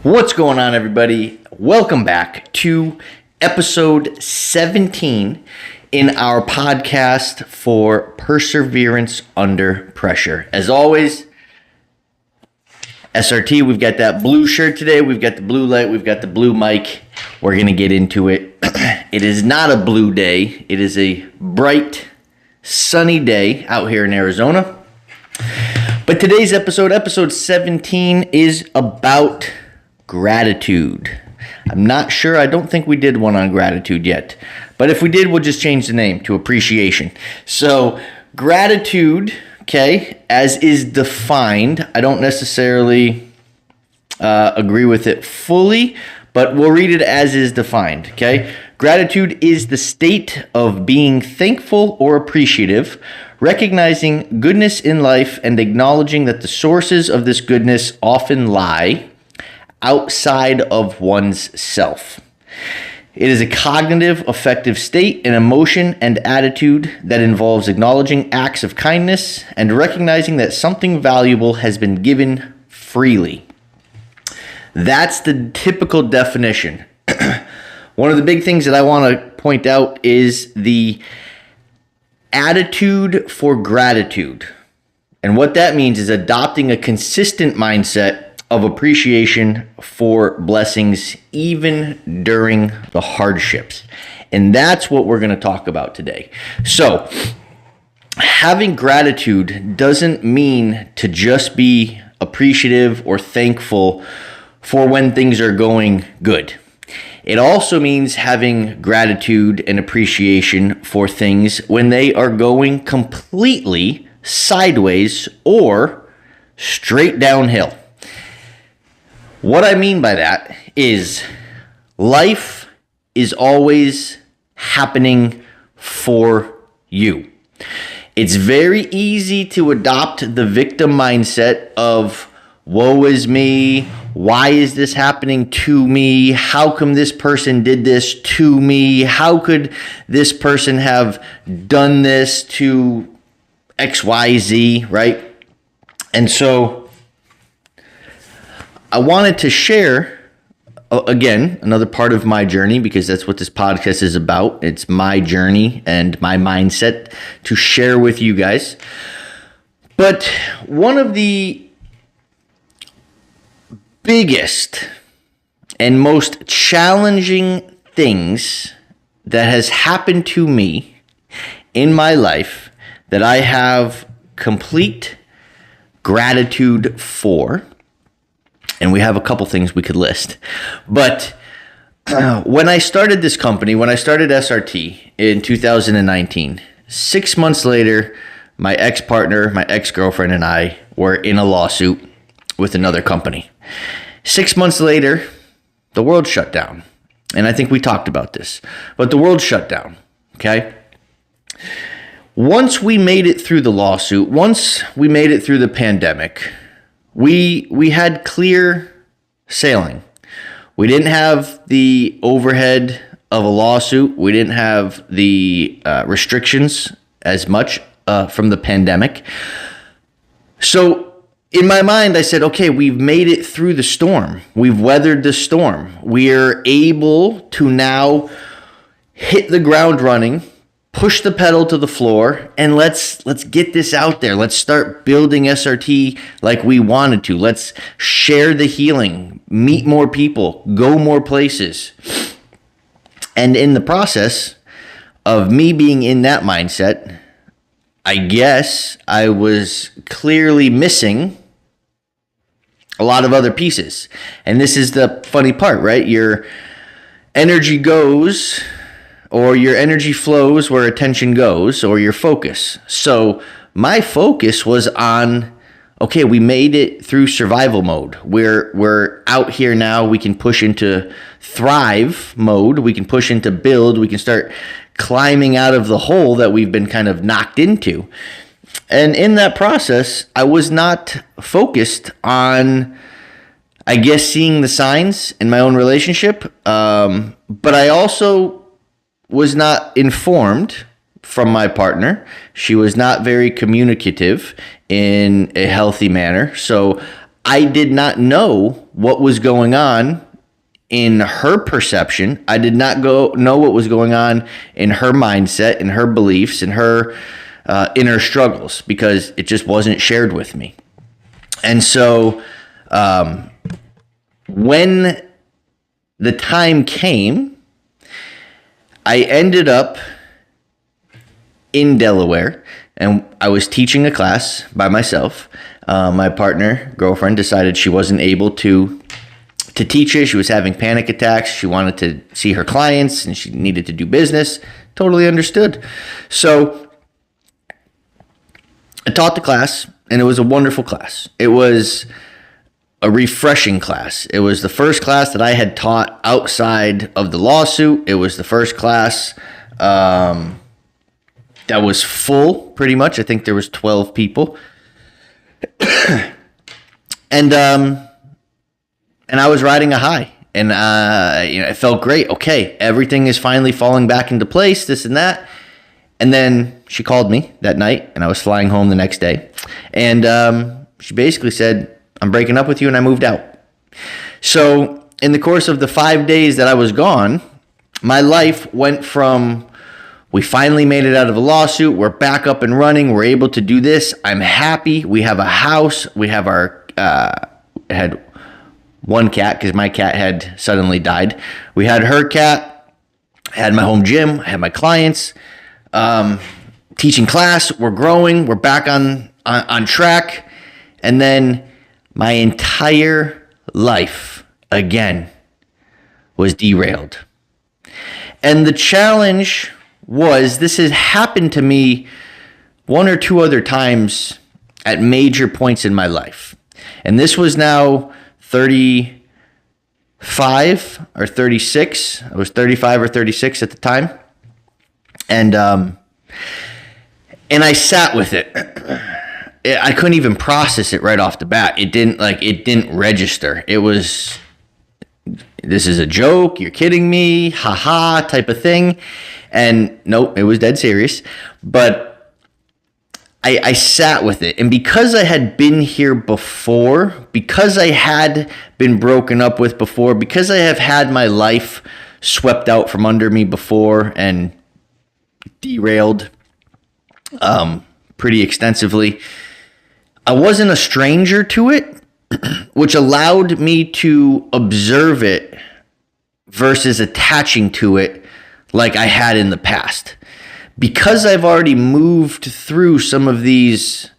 What's going on, everybody? Welcome back to episode 17 in our podcast for Perseverance Under Pressure. As always, SRT, we've got that blue shirt today. We've got the blue light. We've got the blue mic. We're going to get into it. It is not a blue day. It is a bright, sunny day out here in Arizona. But today's episode 17, is about gratitude. I'm not sure. I don't think we did one on gratitude yet. But if we did, we'll just change the name to appreciation. So gratitude, okay, as is defined, I don't necessarily agree with it fully, but we'll read it as is defined, okay? Gratitude is the state of being thankful or appreciative, recognizing goodness in life and acknowledging that the sources of this goodness often lie outside of one's self. It is a cognitive, affective state, an emotion and attitude that involves acknowledging acts of kindness and recognizing that something valuable has been given freely. That's the typical definition. One of the big things that I want to point out is the attitude for gratitude. And what that means is adopting a consistent mindset of appreciation for blessings even during the hardships. And that's what we're going to talk about today. So, having gratitude doesn't mean to just be appreciative or thankful for when things are going good. It also means having gratitude and appreciation for things when they are going completely sideways or straight downhill. What I mean by that is life is always happening for you. It's very easy to adopt the victim mindset of woe is me, why is this happening to me, how come this person did this to me, how could this person have done this to XYZ, right? And so I wanted to share, again, another part of my journey, because that's what this podcast is about. It's my journey and my mindset to share with you guys. But one of the biggest and most challenging things that has happened to me in my life that I have complete gratitude for, and we have a couple things we could list. But when I started this company, when I started SRT in 2019, 6 months later, my ex-partner, my ex-girlfriend, and I were in a lawsuit with another company. 6 months later, the world shut down. And I think we talked about this. But the world shut down, okay? Once we made it through the lawsuit, once we made it through the pandemic, we had clear sailing. We didn't have the overhead of a lawsuit. We didn't have the restrictions as much from the pandemic. So in my mind, I said, okay, we've made it through the storm. We've weathered the storm. We're able to now hit the ground running, push the pedal to the floor, and let's get this out there. Let's start building SRT like we wanted to. Let's share the healing, meet more people, go more places. And in the process of me being in that mindset, I guess I was clearly missing a lot of other pieces. And this is the funny part, right? Your energy goes, or your energy flows where attention goes, or your focus. So my focus was on, okay, we made it through survival mode. We're out here now. We can push into thrive mode. We can push into build. We can start climbing out of the hole that we've been kind of knocked into. And in that process, I was not focused on, I guess, seeing the signs in my own relationship. But I also was not informed from my partner. She was not very communicative in a healthy manner. So I did not know what was going on in her perception. I did not know what was going on in her mindset, in her beliefs, in her inner struggles, because it just wasn't shared with me. And so when the time came, I ended up in Delaware, and I was teaching a class by myself. My girlfriend, decided she wasn't able to teach it. She was having panic attacks. She wanted to see her clients, and she needed to do business. Totally understood. So I taught the class, and it was a wonderful class. It was a refreshing class. It was the first class that I had taught outside of the lawsuit. It was the first class that was full, pretty much. I think there was 12 people. And I was riding a high, and it felt great. Okay, everything is finally falling back into place, this and that. And then she called me that night, and I was flying home the next day. And she basically said, I'm breaking up with you, and I moved out. So in the course of the 5 days that I was gone, my life went from, we finally made it out of a lawsuit, we're back up and running, we're able to do this, I'm happy, we have a house, we have our, had one cat, because my cat had suddenly died. We had her cat, I had my home gym, I had my clients, teaching class, we're growing, we're back on track. And then my entire life again was derailed. And the challenge was, this has happened to me one or two other times at major points in my life. And this was now 35 or 36. I was 35 or 36 at the time. And I sat with it. I couldn't even process it right off the bat. It didn't register. It was, this is a joke, you're kidding me, haha type of thing. And nope, it was dead serious. But I sat with it. And because I had been here before, because I had been broken up with before, because I have had my life swept out from under me before and derailed pretty extensively, I wasn't a stranger to it, which allowed me to observe it versus attaching to it like I had in the past. Because I've already moved through some of these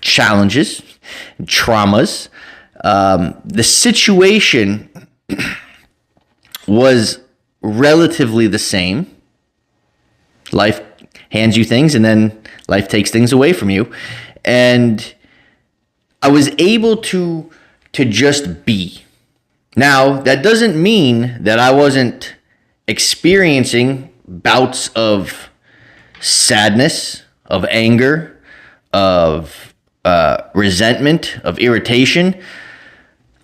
challenges, traumas, the situation was relatively the same. Life hands you things, and then life takes things away from you. And I was able to just be. Now, that doesn't mean that I wasn't experiencing bouts of sadness, of anger, of resentment, of irritation.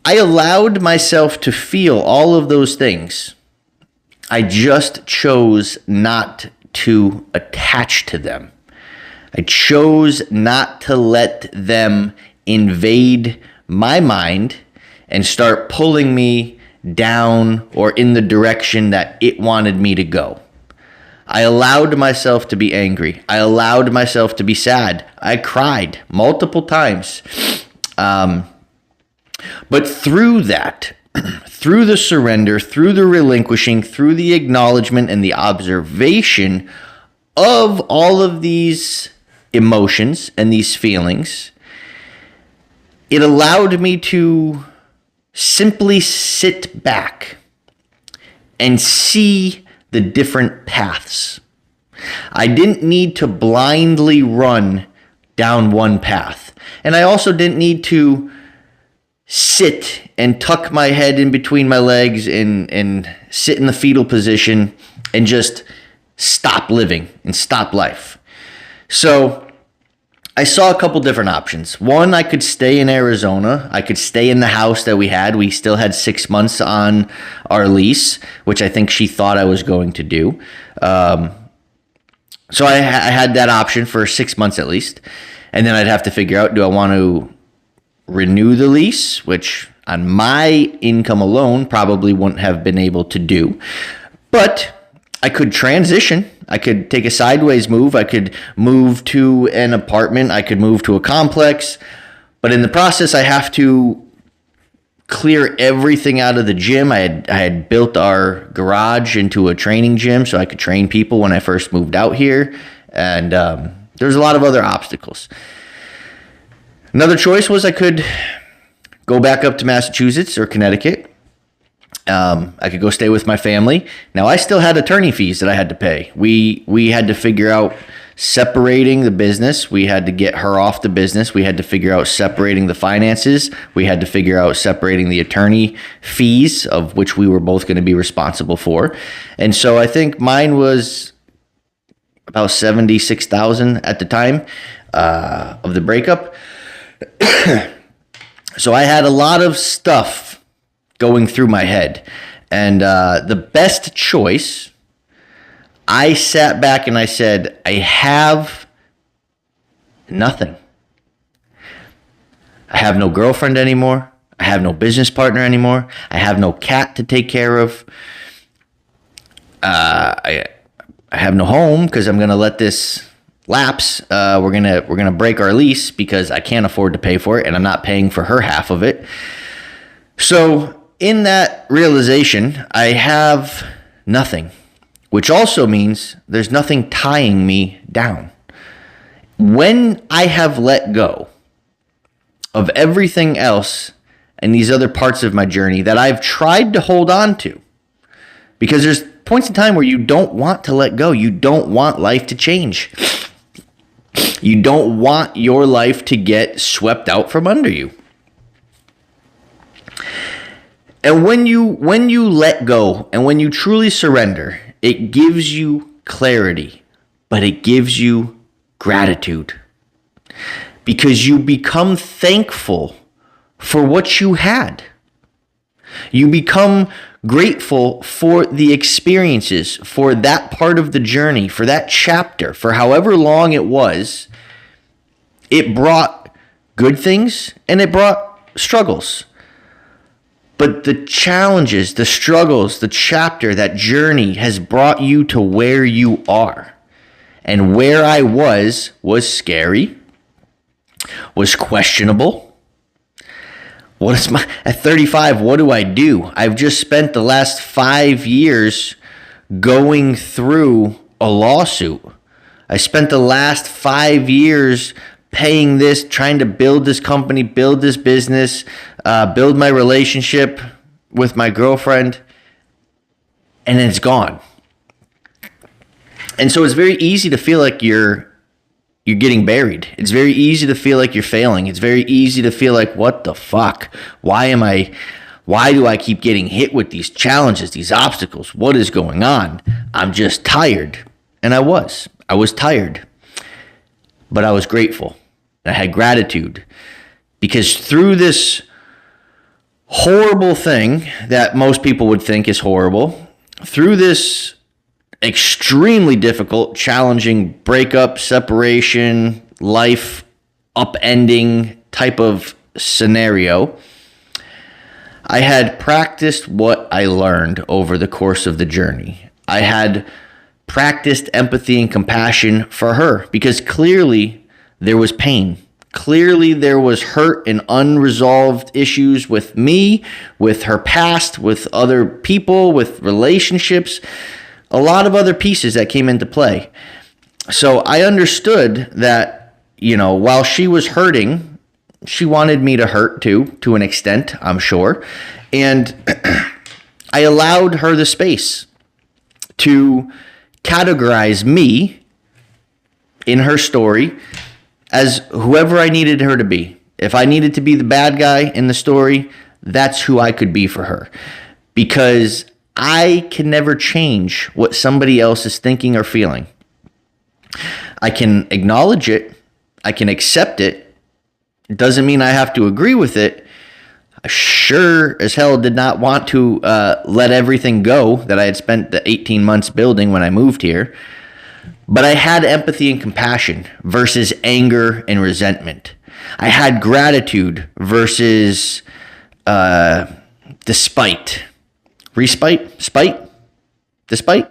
I allowed myself to feel all of those things. I just chose not to attach to them. I chose not to let them invade my mind and start pulling me down or in the direction that it wanted me to go. I allowed myself to be angry. I allowed myself to be sad. I cried multiple times. But through that, through the surrender, through the relinquishing, through the acknowledgement and the observation of all of these emotions and these feelings, it allowed me to simply sit back and see the different paths. I didn't need to blindly run down one path. And I also didn't need to sit and tuck my head in between my legs and sit in the fetal position and just stop living and stop life. So I saw a couple different options. One, I could stay in Arizona. I could stay in the house that we had. We still had 6 months on our lease, which I think she thought I was going to do. So I had that option for 6 months at least. And then I'd have to figure out, do I want to renew the lease, which on my income alone probably wouldn't have been able to do. But I could transition. I could take a sideways move. I could move to an apartment. I could move to a complex. But in the process, I have to clear everything out of the gym. I had built our garage into a training gym so I could train people when I first moved out here. And there's a lot of other obstacles. Another choice was I could go back up to Massachusetts or Connecticut. I could go stay with my family. Now, I still had attorney fees that I had to pay. We had to figure out separating the business. We had to get her off the business. We had to figure out separating the finances. We had to figure out separating the attorney fees, of which we were both going to be responsible for. And so I think mine was about $76,000 at the time of the breakup. So I had a lot of stuff going through my head. And the best choice, I sat back and I said, I have nothing. I have no girlfriend anymore. I have no business partner anymore. I have no cat to take care of. I have no home because I'm going to let this lapse. We're gonna break our lease because I can't afford to pay for it, and I'm not paying for her half of it. So in that realization, I have nothing, which also means there's nothing tying me down. When I have let go of everything else and these other parts of my journey that I've tried to hold on to, because there's points in time where you don't want to let go. You don't want life to change. You don't want your life to get swept out from under you. And when you let go and when you truly surrender, it gives you clarity, but it gives you gratitude. Because you become thankful for what you had. You become grateful for the experiences, for that part of the journey, for that chapter, for however long it was. It brought good things and it brought struggles. But the challenges, the struggles, the chapter, that journey has brought you to where you are. And where I was scary, was questionable. At 35, what do I do? I've just spent the last 5 years going through a lawsuit. I spent the last 5 years paying this, trying to build this company, build this business, build my relationship with my girlfriend, and it's gone. And so it's very easy to feel like you're getting buried. It's very easy to feel like you're failing. It's very easy to feel like, what the fuck? Why do I keep getting hit with these challenges, these obstacles? What is going on? I'm just tired. And I was tired, but I was grateful. I had gratitude because through this horrible thing that most people would think is horrible, through this extremely difficult, challenging breakup, separation, life upending type of scenario, I had practiced what I learned over the course of the journey. I had practiced empathy and compassion for her because clearly there was pain. Clearly there was hurt and unresolved issues with me, with her past, with other people, with relationships, a lot of other pieces that came into play. So I understood that, while she was hurting, she wanted me to hurt too, to an extent, I'm sure. And I allowed her the space to categorize me in her story as whoever I needed her to be. If I needed to be the bad guy in the story, that's who I could be for her. Because I can never change what somebody else is thinking or feeling. I can acknowledge it. I can accept it. It doesn't mean I have to agree with it. I sure as hell did not want to let everything go that I had spent the 18 months building when I moved here. But I had empathy and compassion versus anger and resentment. I had gratitude versus despite. Respite? Spite? Despite?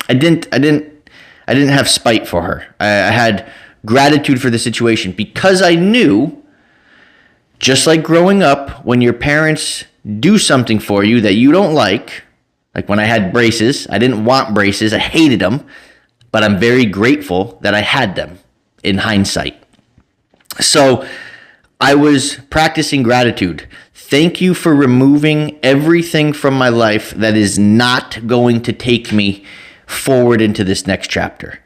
I didn't have spite for her. I had gratitude for the situation because I knew, just like growing up, when your parents do something for you that you don't like when I had braces, I didn't want braces, I hated them, but I'm very grateful that I had them in hindsight. So I was practicing gratitude. Thank you for removing everything from my life that is not going to take me forward into this next chapter.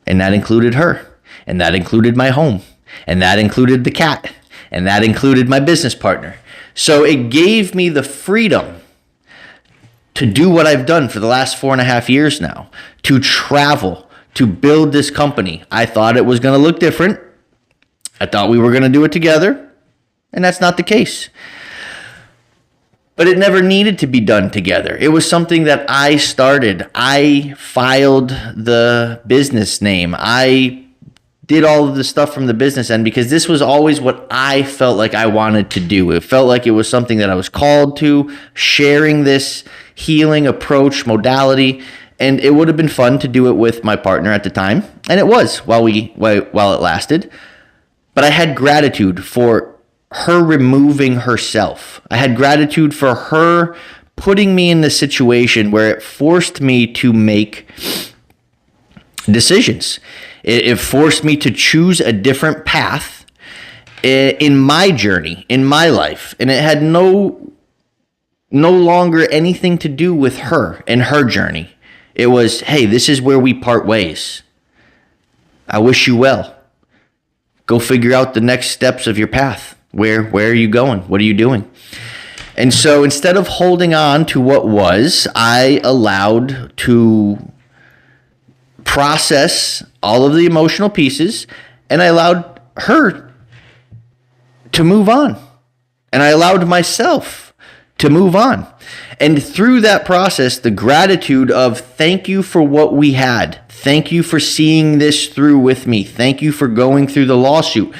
And that included her. And that included my home. And that included the cat. And that included my business partner. So it gave me the freedom to do what I've done for the last 4.5 years now, to travel, to build this company. I thought it was going to look different. I thought we were going to do it together, and that's not the case. But it never needed to be done together. It was something that I started. I filed the business name. I did all of the stuff from the business end because this was always what I felt like I wanted to do. It felt like it was something that I was called to, sharing this healing approach modality, and it would have been fun to do it with my partner at the time, and it was while it lasted. But I had gratitude for her removing herself. I had gratitude for her putting me in the situation where it forced me to make decisions. It forced me to choose a different path in my journey, in my life. And it had no longer anything to do with her and her journey. It was, hey, this is where we part ways. I wish you well. Go figure out the next steps of your path. Where are you going? What are you doing? And so instead of holding on to what was, I allowed to process all of the emotional pieces, and I allowed her to move on. And I allowed myself to move on. And through that process, the gratitude of thank you for what we had. Thank you for seeing this through with me. Thank you for going through the lawsuit.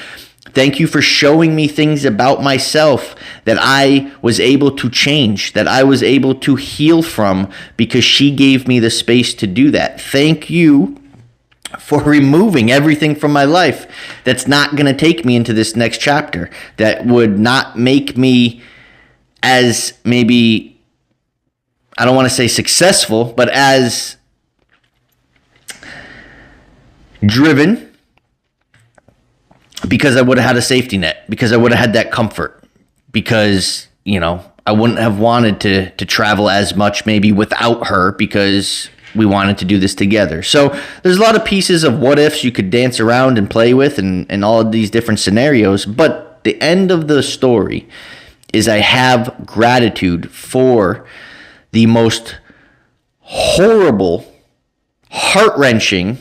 Thank you for showing me things about myself that I was able to change, that I was able to heal from because she gave me the space to do that. Thank you for removing everything from my life that's not going to take me into this next chapter, that would not make me as maybe, I don't want to say successful, but as driven, because I would have had a safety net, because I would have had that comfort, because, I wouldn't have wanted to travel as much maybe without her because we wanted to do this together. So there's a lot of pieces of what ifs you could dance around and play with and all of these different scenarios. But the end of the story is I have gratitude for the most horrible, heart-wrenching,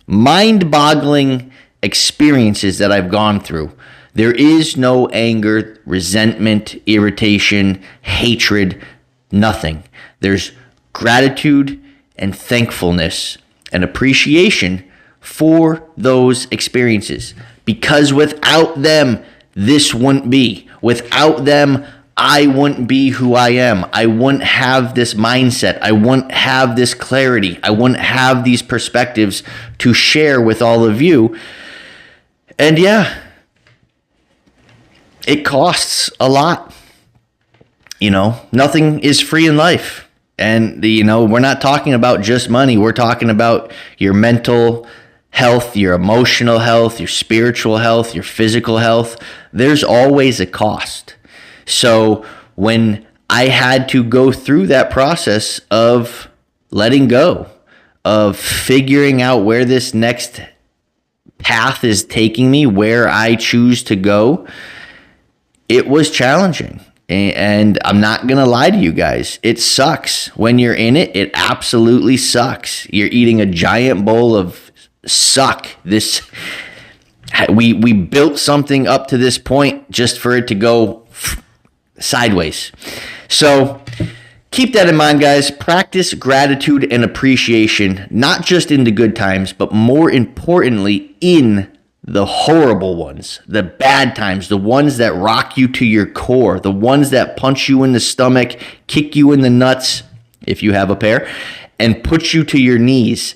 mind-boggling experiences that I've gone through. There is no anger, resentment, irritation, hatred, nothing. There's gratitude and thankfulness and appreciation for those experiences. Because without them, this wouldn't be. Without them, I wouldn't be who I am. I wouldn't have this mindset. I wouldn't have this clarity. I wouldn't have these perspectives to share with all of you. And yeah, it costs a lot. Nothing is free in life. And, we're not talking about just money. We're talking about your mental health, your emotional health, your spiritual health, your physical health. There's always a cost. So when I had to go through that process of letting go, of figuring out where this next path is taking me, where I choose to go, it was challenging. And I'm not going to lie to you guys. It sucks. When you're in it, it absolutely sucks. You're eating a giant bowl of suck. We built something up to this point just for it to go sideways. So keep that in mind, guys. Practice gratitude and appreciation, not just in the good times, but more importantly, in the horrible ones, the bad times, the ones that rock you to your core, the ones that punch you in the stomach, kick you in the nuts, if you have a pair, and put you to your knees,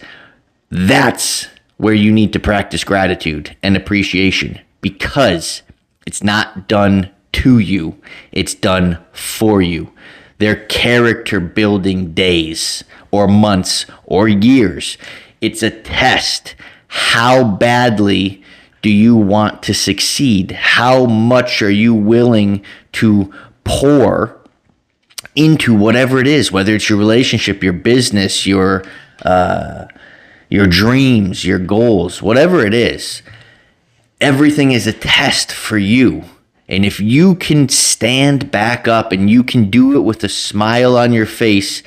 that's where you need to practice gratitude and appreciation, because it's not done to you, it's done for you. They're character building days or months or years. It's a test. How badly do you want to succeed? How much are you willing to pour into whatever it is, whether it's your relationship, your business, your dreams, your goals, whatever it is? Everything is a test for you. And if you can stand back up and you can do it with a smile on your face,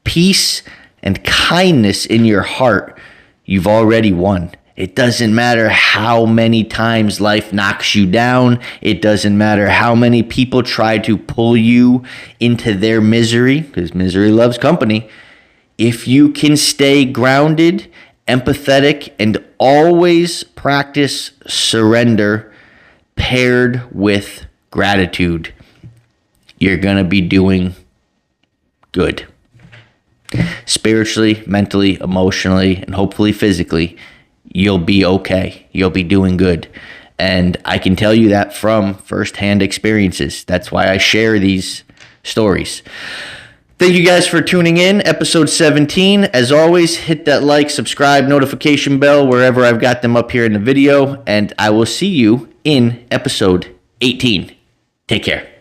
peace and kindness in your heart, you've already won. It doesn't matter how many times life knocks you down. It doesn't matter how many people try to pull you into their misery, because misery loves company. If you can stay grounded, empathetic, and always practice surrender paired with gratitude, you're going to be doing good. Spiritually, mentally, emotionally, and hopefully physically, you'll be okay. You'll be doing good. And I can tell you that from firsthand experiences. That's why I share these stories. Thank you guys for tuning in. Episode 17. As always, hit that like, subscribe, notification bell wherever I've got them up here in the video. And I will see you in episode 18. Take care.